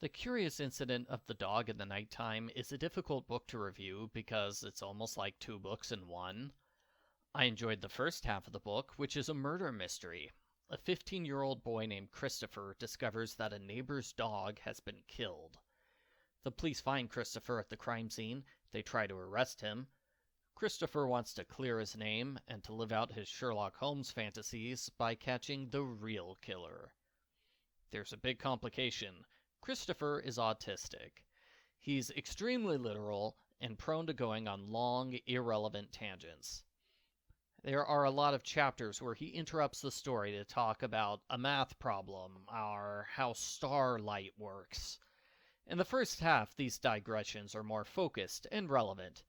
The Curious Incident of the Dog in the Nighttime is a difficult book to review because it's almost like two books in one. I enjoyed the first half of the book, which is a murder mystery. A 15-year-old boy named Christopher discovers that a neighbor's dog has been killed. The police find Christopher at the crime scene. They try to arrest him. Christopher wants to clear his name and to live out his Sherlock Holmes fantasies by catching the real killer. There's a big complication. Christopher is autistic. He's extremely literal and prone to going on long, irrelevant tangents. There are a lot of chapters where he interrupts the story to talk about a math problem or how starlight works. In the first half, these digressions are more focused and relevant.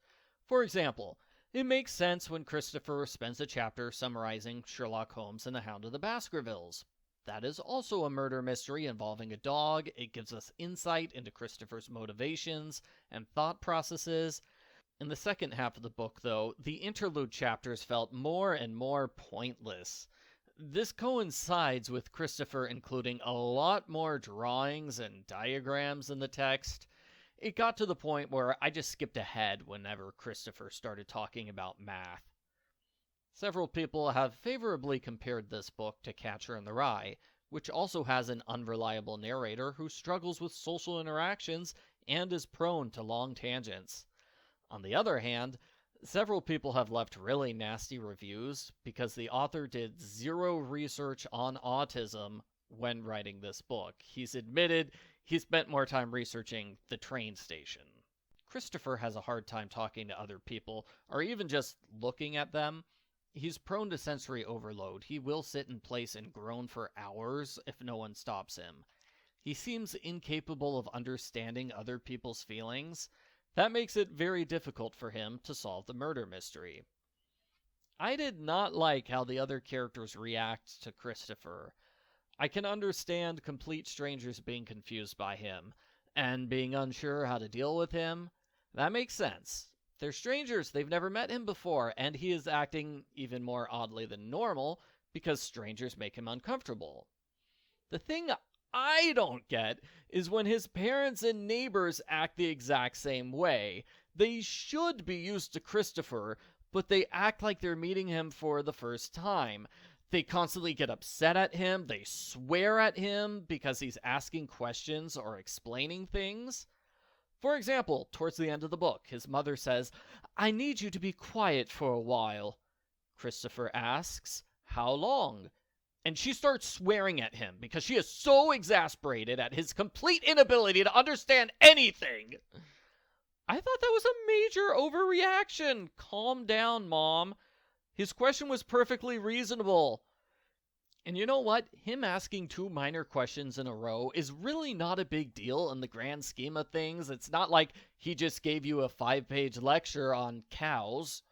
For example, it makes sense when Christopher spends a chapter summarizing Sherlock Holmes and the Hound of the Baskervilles. That is also a murder mystery involving a dog. It gives us insight into Christopher's motivations and thought processes. In the second half of the book, though, the interlude chapters felt more and more pointless. This coincides with Christopher including a lot more drawings and diagrams in the text. It got to the point where I just skipped ahead whenever Christopher started talking about math. Several people have favorably compared this book to Catcher in the Rye, which also has an unreliable narrator who struggles with social interactions and is prone to long tangents. On the other hand, several people have left really nasty reviews because the author did zero research on autism when writing this book. He's admitted he spent more time researching the train station. Christopher has a hard time talking to other people or even just looking at them. He's prone to sensory overload. He will sit in place and groan for hours if no one stops him. He seems incapable of understanding other people's feelings. That makes it very difficult for him to solve the murder mystery. I did not like how the other characters react to Christopher. I can understand complete strangers being confused by him and being unsure how to deal with him. That makes sense. They're strangers, they've never met him before, and he is acting even more oddly than normal because strangers make him uncomfortable. The thing I don't get is when his parents and neighbors act the exact same way. They should be used to Christopher, but they act like they're meeting him for the first time. They constantly get upset at him, they swear at him because he's asking questions or explaining things. For example, towards the end of the book, his mother says, "I need you to be quiet for a while." Christopher asks, "How long?" And she starts swearing at him because she is so exasperated at his complete inability to understand anything. I thought that was a major overreaction. Calm down, Mom. His question was perfectly reasonable. And you know what? Him asking two minor questions in a row is really not a big deal in the grand scheme of things. It's not like he just gave you a 5-page lecture on cows.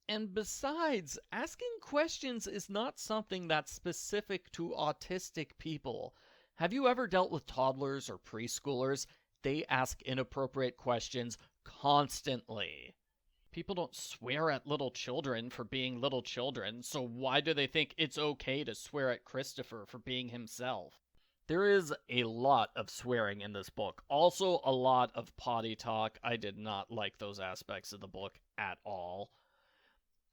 And besides, asking questions is not something that's specific to autistic people. Have you ever dealt with toddlers or preschoolers? They ask inappropriate questions constantly. People don't swear at little children for being little children, so why do they think it's okay to swear at Christopher for being himself? There is a lot of swearing in this book. Also, a lot of potty talk. I did not like those aspects of the book at all.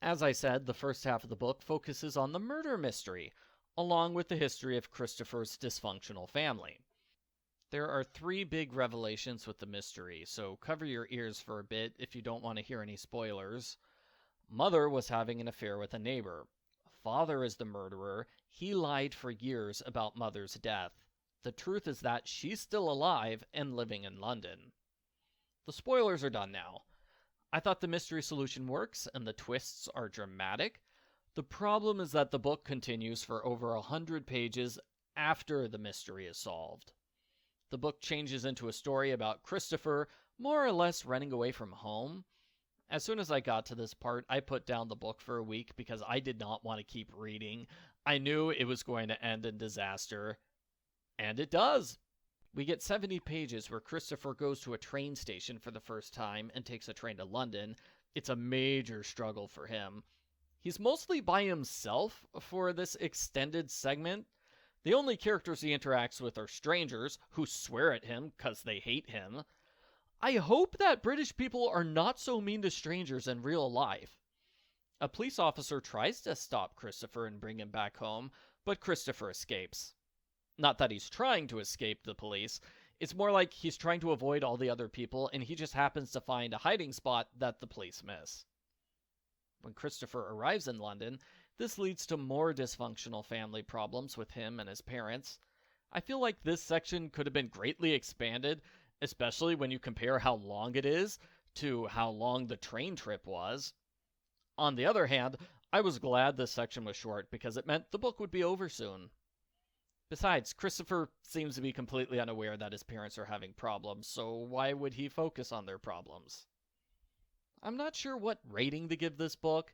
As I said, the first half of the book focuses on the murder mystery, along with the history of Christopher's dysfunctional family. There are 3 big revelations with the mystery, so cover your ears for a bit if you don't want to hear any spoilers. Mother was having an affair with a neighbor. Father is the murderer. He lied for years about Mother's death. The truth is that she's still alive and living in London. The spoilers are done now. I thought the mystery solution works and the twists are dramatic. The problem is that the book continues for over 100 pages after the mystery is solved. The book changes into a story about Christopher more or less running away from home. As soon as I got to this part, I put down the book for a week because I did not want to keep reading. I knew it was going to end in disaster. And it does. We get 70 pages where Christopher goes to a train station for the first time and takes a train to London. It's a major struggle for him. He's mostly by himself for this extended segment. The only characters he interacts with are strangers who swear at him because they hate him. I hope that British people are not so mean to strangers in real life. A police officer tries to stop Christopher and bring him back home, but Christopher escapes. Not that he's trying to escape the police, it's more like he's trying to avoid all the other people and he just happens to find a hiding spot that the police miss. When Christopher arrives in London, this leads to more dysfunctional family problems with him and his parents. I feel like this section could have been greatly expanded, especially when you compare how long it is to how long the train trip was. On the other hand, I was glad this section was short because it meant the book would be over soon. Besides, Christopher seems to be completely unaware that his parents are having problems, so why would he focus on their problems? I'm not sure what rating to give this book.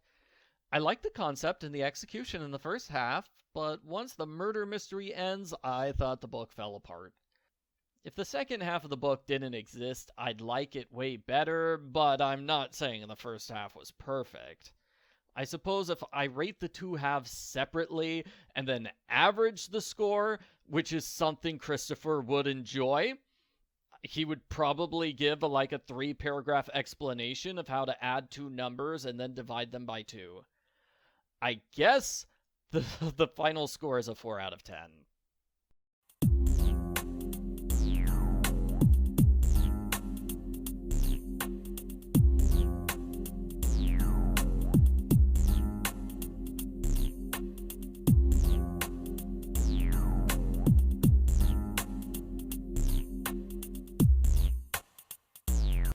I like the concept and the execution in the first half, but once the murder mystery ends, I thought the book fell apart. If the second half of the book didn't exist, I'd like it way better, but I'm not saying the first half was perfect. I suppose if I rate the two halves separately and then average the score, which is something Christopher would enjoy, he would probably give a 3-paragraph explanation of how to add two numbers and then divide them by 2. I guess the final score is a 4 out of 10.